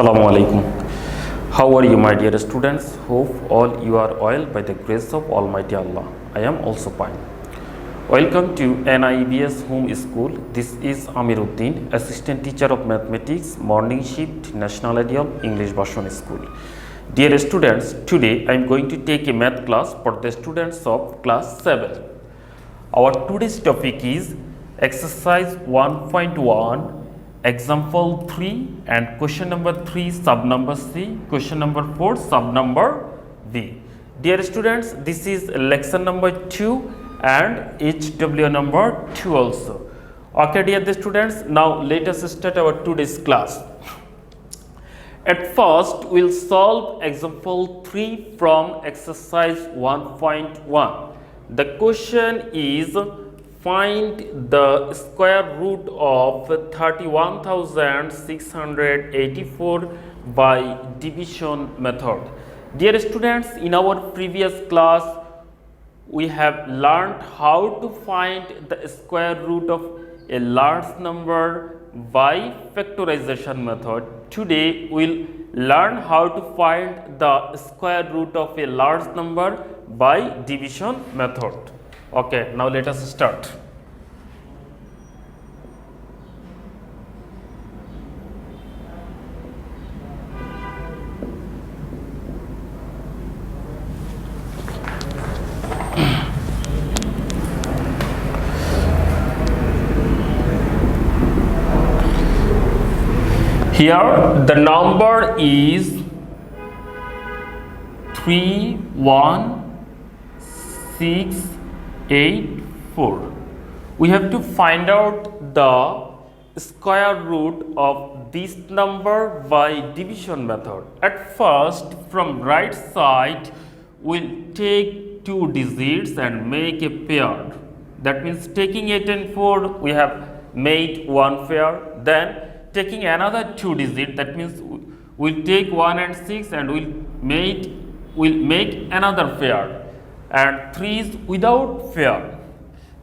Assalamu alaikum. How are you, my dear students? Hope all you are well by the grace of Almighty Allah. I am also fine. Welcome to NIBS Home School. This is Amir Uddin, Assistant Teacher of Mathematics, Morning Shift, National Ideal English Version School. Dear students, today I am going to take a math class for the students of class 7. Our today's topic is Exercise 1.1, Example 3 and question number 3 sub number C, question number 4 sub number B. Dear students, this is lesson number 2 and HW number 2 also. Okay, dear students, now let us start our today's class. At first, we will solve example 3 from exercise 1.1. The question is, find the square root of 31,684 by division method. Dear students, in our previous class, we have learned how to find the square root of a large number by factorization method. Today, we will learn how to find the square root of a large number by division method. Okay, now let us start. Here the number is 31684. We have to find out the square root of this number by division method. At first, from right side, we'll take two digits and make a pair. That means taking 8 and 4, we have made one pair. Then taking another two digit, that means we'll take 1 and 6 and we'll make another pair, and 3 is without pair.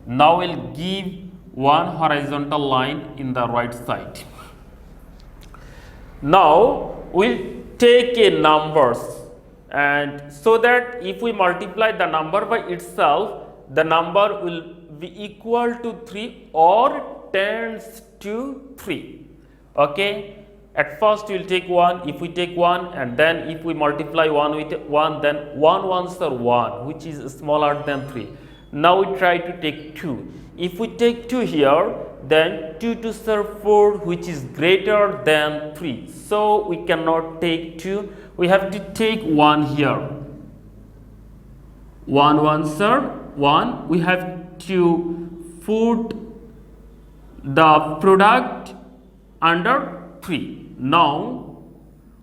Now we'll give one horizontal line in the right side. Now we'll take a numbers, and so that if we multiply the number by itself, the number will be equal to 3 or tends to 3. Okay, at first we will take 1. If we take 1 and then if we multiply 1 with 1, then 1 ones are 1, which is smaller than 3. Now we try to take 2. If we take 2 here, then 2 2s are 4, which is greater than 3. So we cannot take 2. We have to take 1 here. 1 ones are 1. We have to put the product under 3. Now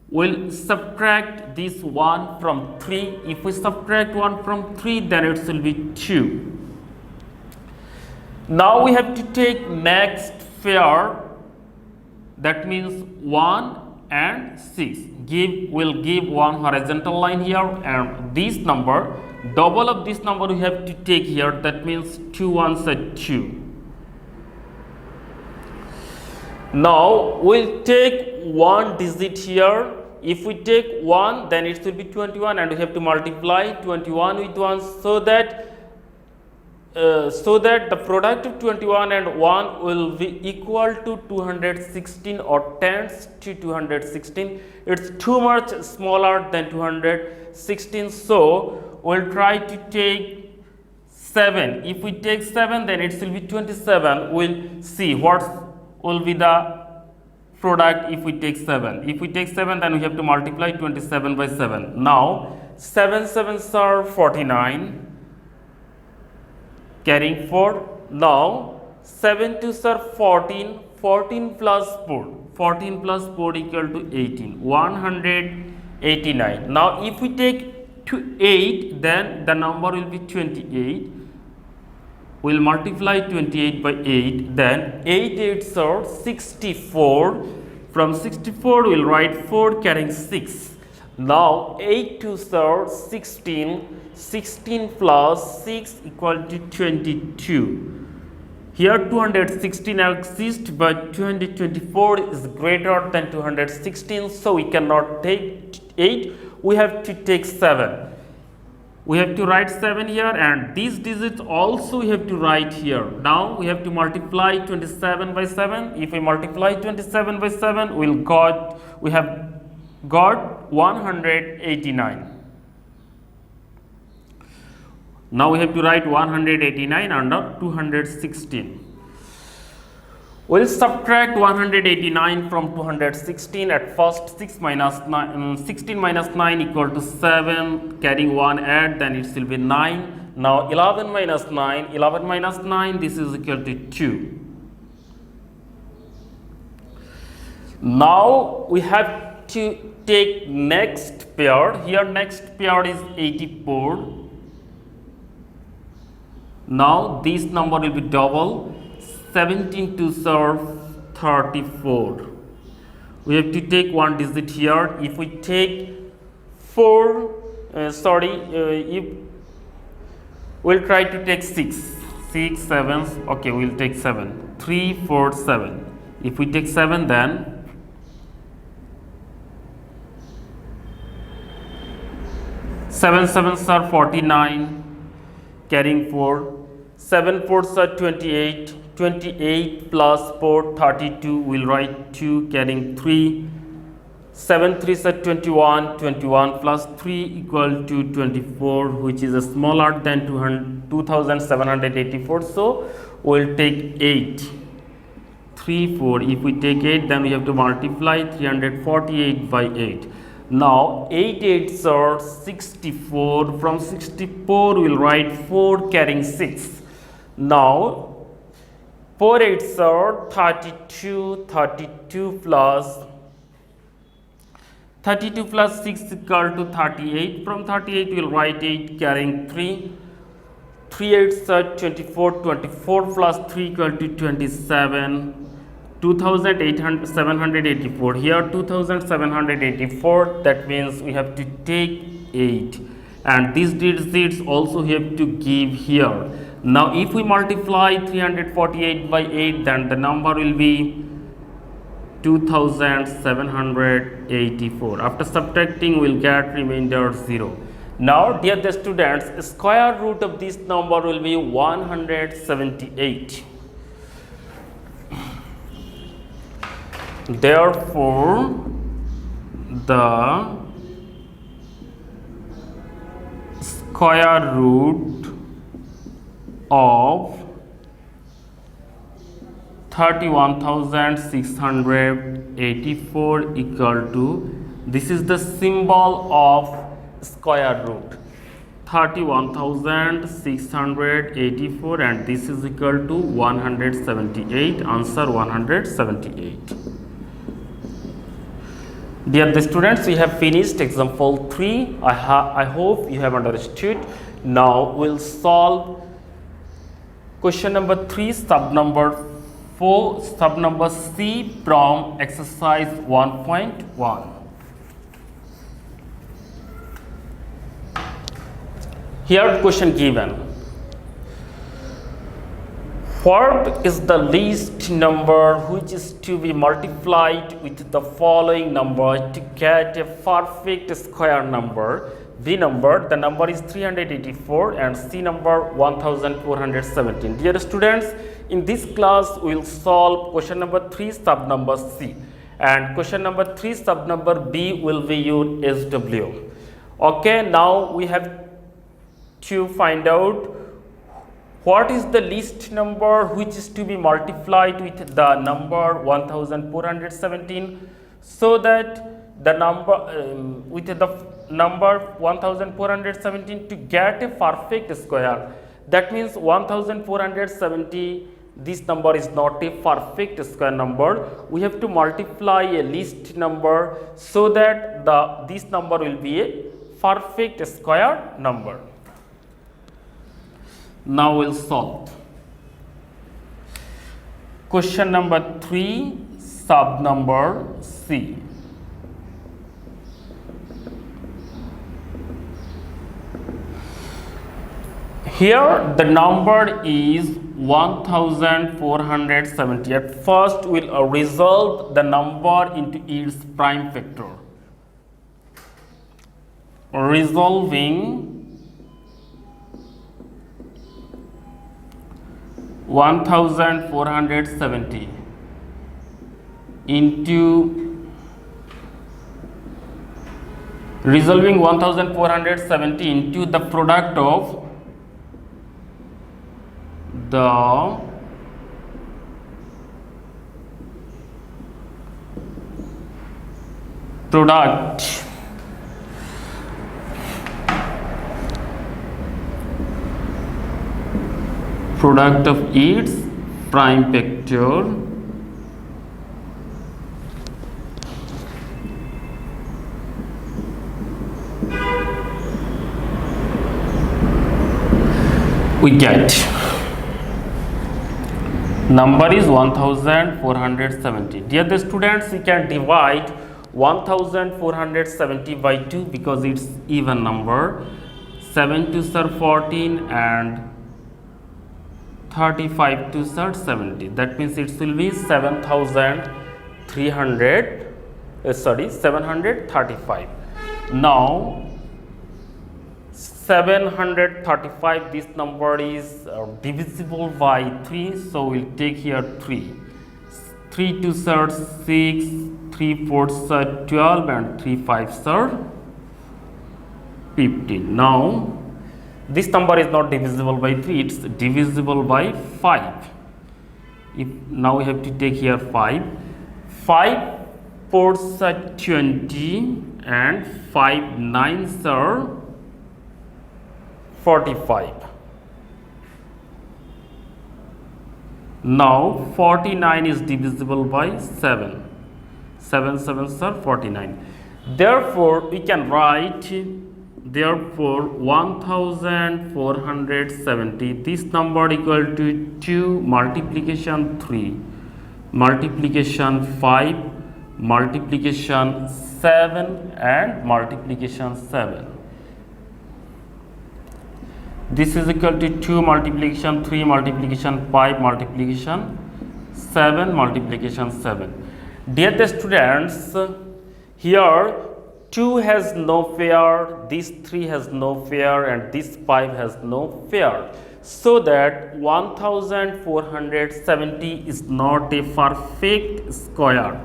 we'll subtract this 1 from 3. If we subtract 1 from 3, then it will be 2. Now we have to take next pair, that means 1 and 6. We'll give one horizontal line here, and this number, double of this number we have to take here, that means 2 ones are 2. Now we'll take one digit here. If we take 1, then it will be 21, and we have to multiply 21 with 1, so that the product of 21 and 1 will be equal to 216 or tends to 216. It's too much smaller than 216, so we'll try to take 7. If we take 7, then it will be 27. We'll see what will be the product if we take 7. If we take 7, then we have to multiply 27 by 7. Now 7 7s are 49, carrying 4. Now 7 2s are 14, 14 plus 4, 14 plus 4 equal to 18, 189. Now if we take 8, then the number will be 28. We'll multiply 28 by 8, then 8 8s are 64. From 64, we'll write 4 carrying 6. Now 8 2s are 16, 16 plus 6 equal to 22. Here 216 exists, but 224 is greater than 216, so we cannot take 8, we have to take 7. We have to write 7 here, and these digits also we have to write here. Now we have to multiply 27 by 7. If we multiply 27 by 7, we have got 189. Now we have to write 189 under 216. We will subtract 189 from 216. At first 16 minus 9 equal to 7, carrying 1 add, then it will be 9. Now 11 minus 9, this is equal to 2. Now we have to take next pair. Here next pair is 84. Now this number will be double. 17 to serve 34. We have to take one digit here. If we take 4, if we'll try to take 6, 7. Okay, we'll take 7. 3, 4, 7. If we take 7, then 7 sevens are 49, carrying 4. 7 fours are 28. 28 plus 4, 32. We'll write 2, carrying 3. 7 threes are 21. 21 plus 3 equal to 24, which is smaller than 2784. So we'll take 8. 3, 4. If we take 8, then we have to multiply 348 by 8. Now 8 8s are 64. From 64 we'll write 4, carrying 6. Now 4 8s are 32. 32 plus 6 equal to 38. From 38 we'll write 8, carrying 3. 3 8s are 24. 24 plus 3 equal to 27. 2784. Here 2784, that means we have to take 8, and these digits also have to give here. Now if we multiply 348 by 8, then the number will be 2784. After subtracting, we'll get remainder 0. Now dear the students, square root of this number will be 178. Therefore, the square root of 31,684 equal to, this is the symbol of square root, 31,684, and this is equal to 178. Answer 178. Dear the students, we have finished example 3. I hope you have understood. Now we'll solve question number 3, sub number 4, sub number C from exercise 1.1. Here question given. What is the least number which is to be multiplied with the following number to get a perfect square number? B number, the number is 384, and C number 1417. Dear students, in this class we will solve question number 3, sub number C, and question number 3, sub number B will be your SW. Okay, now we have to find out what is the least number which is to be multiplied with the number 1417, so that the number with the number 1417 to get a perfect square. That means 1470, this number is not a perfect square number. We have to multiply a least number so that this number will be a perfect square number. Now we'll solve. Question number 3, sub number C. Here the number is 1470. At first, we'll resolve the number into its prime factor. Resolving 1470 into the product of the product of its prime factor we get number is 1470. Dear the students, we can divide 1470 by 2 because it's even number. 7 2s are 14 and 35 2s are 70. That means it will be 735. Now 735, this number is divisible by 3, so we'll take here 3. 3 2s are 6, 3 4s are 12 and 3 5s are 15. Now this number is not divisible by 3, it's divisible by 5. Now we have to take here 5. 5 4s are 20 and 5 9s are 45. Now 49 is divisible by 7. 7 7s are 49. Therefore, we can write 1470. This number equal to 2 multiplication 3 multiplication 5 multiplication 7 and multiplication 7. This is equal to 2 multiplication 3 multiplication 5 multiplication 7 multiplication 7. Dear the students, here 2 has no pair, this 3 has no pair and this 5 has no pair. So that 1470 is not a perfect square.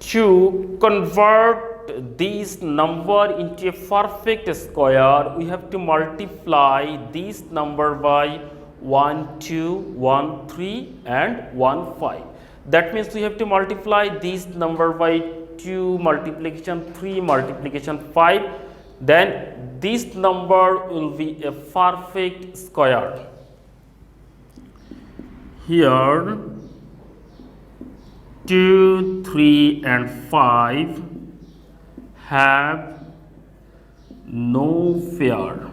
To convert this number into a perfect square, we have to multiply this number by 1 2 1 3 and 1 5. That means we have to multiply this number by 2 multiplication 3 multiplication 5, then this number will be a perfect square. Here 2 3 and 5 have no pair.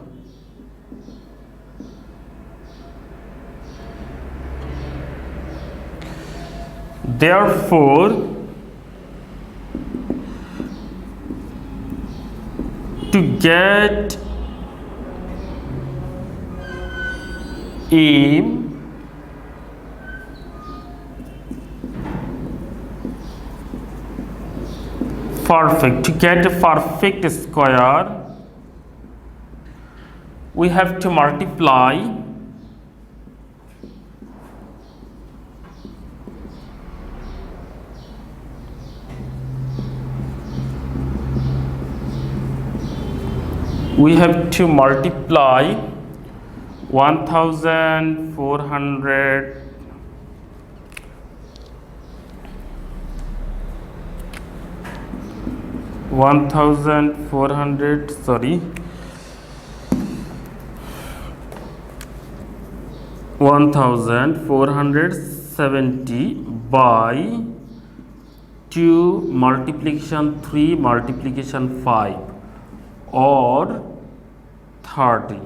Therefore, to get a perfect square, we have to multiply we have to multiply 1400 1470 by 2 multiplication 3 multiplication 5 or 30.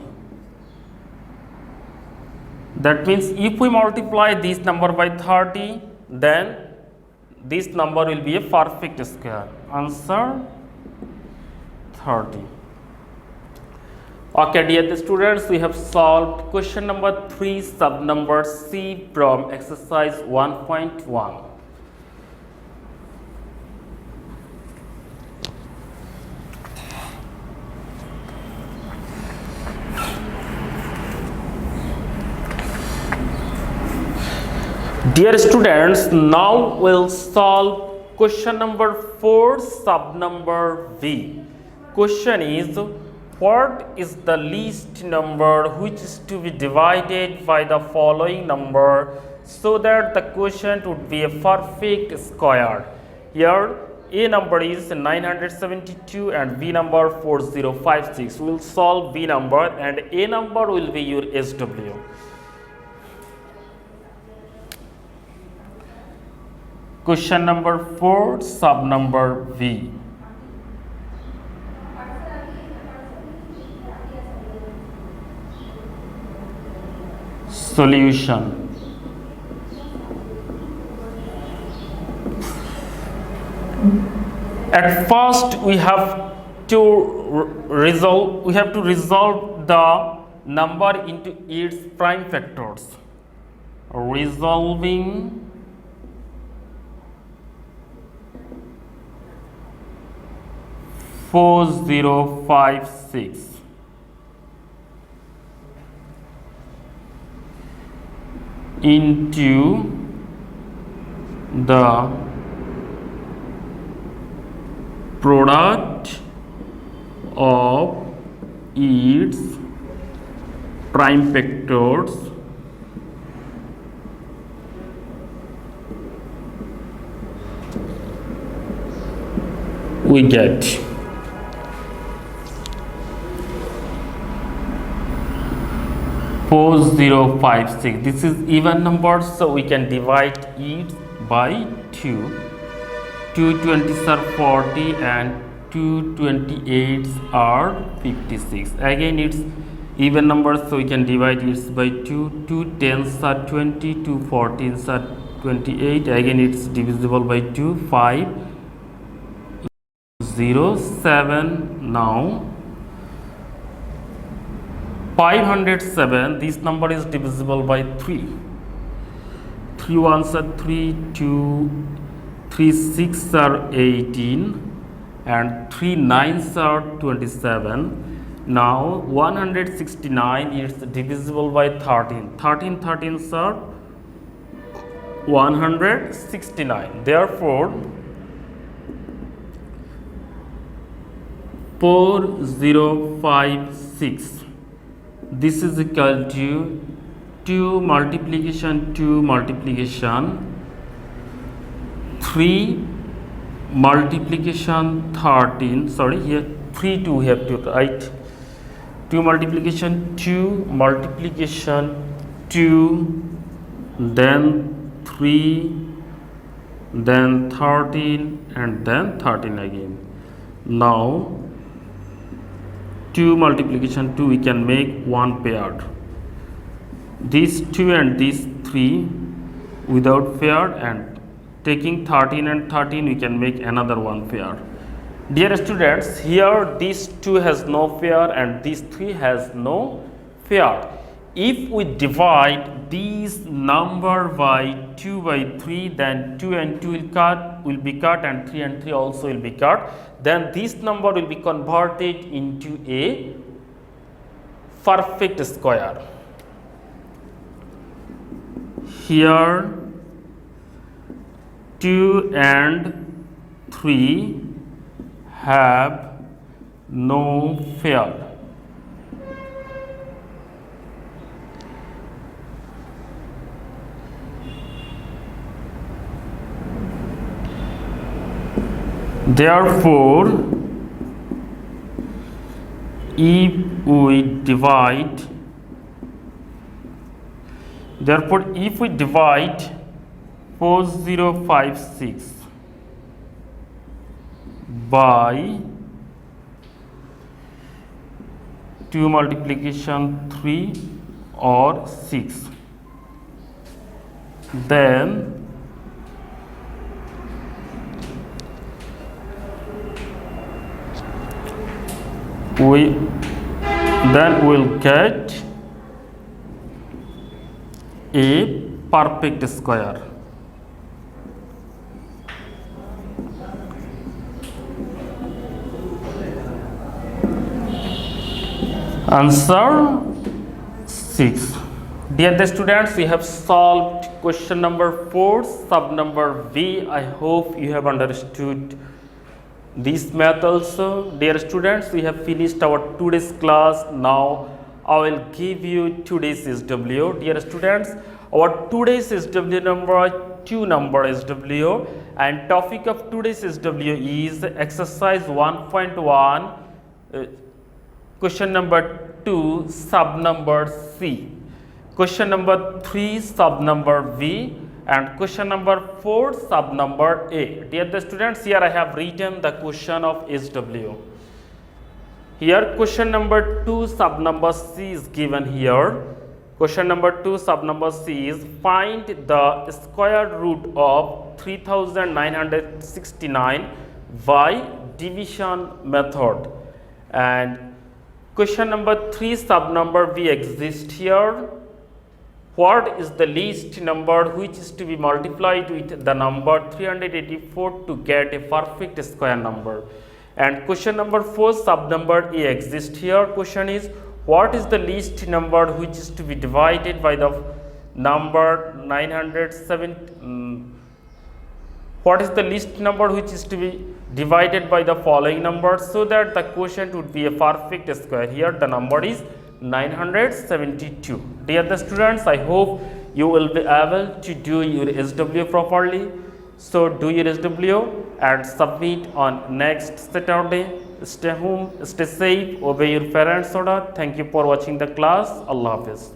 That means if we multiply this number by 30, then this number will be a perfect square. Answer 30. Okay, dear students, we have solved question number 3, sub number C from exercise 1.1. Dear students, now we'll solve question number 4, sub number V. Question is, what is the least number which is to be divided by the following number so that the quotient would be a perfect square? Here A number is 972 and V number 4056. We will solve V number and A number will be your SW. Question number 4, sub number V. Solution. At first we have to resolve the number into its prime factors. Resolving four zero five six into the product of its prime factors we get 4056. This is even number, so we can divide it by 2. 2 20s are 40 and 2 28s are 56. Again it's even number, so we can divide it by 2. 2 10s are 20, 2 14s are 28. Again it's divisible by 2. 5 0 7. Now 507, this number is divisible by 3. 3 1s are 3, 2 3 6 are 18 and 3 9s are 27. Now 169 is divisible by 13. 13 13s are 169. Therefore 4056, this is equal to 2 multiplication 2 multiplication 3 multiplication 13, sorry, here 3 2 we have to write. 2 multiplication 2 multiplication 2, then 3, then 13 and then 13 again. Now 2 multiplication 2 we can make one pair. These 2 and these 3 without pair, and taking 13 and 13 we can make another one pair. Dear students, here these 2 has no pair and these 3 has no pair. If we divide these number by 2 by 3, then 2 and 2 will be cut and 3 and 3 also will be cut. Then this number will be converted into a perfect square. Here 2 and 3 have no pair. Therefore, if we divide 4056 by 2 multiplication 3 or 6, then we then we'll get a perfect square. Answer 6. Dear the students, we have solved question number 4, sub number V. I hope you have understood this math also. Dear students, we have finished our today's class. Now I will give you today's SW. Dear students, our today's SW number 2 number SW, and topic of today's SW is exercise 1.1. Question number 2, sub number C. Question number 3, sub number V. And question number 4, sub number A. Dear the students, here I have written the question of SW. Here question number 2, sub number C is given here. Question number 2, sub number C is find the square root of 3969 by division method. And question number 3, sub number V exists here. What is the least number which is to be multiplied with the number 384 to get a perfect square number? And question number 4, sub number A exists here. Question is, what is the least number which is to be divided by the number 907? What is the least number which is to be divided by the following numbers so that the quotient would be a perfect square? Here the number is 972. Dear the students, I hope you will be able to do your SW properly. So do your SW and submit on next Saturday. Stay home, stay safe, obey your parents' order. Thank you for watching the class. Allah Hafiz.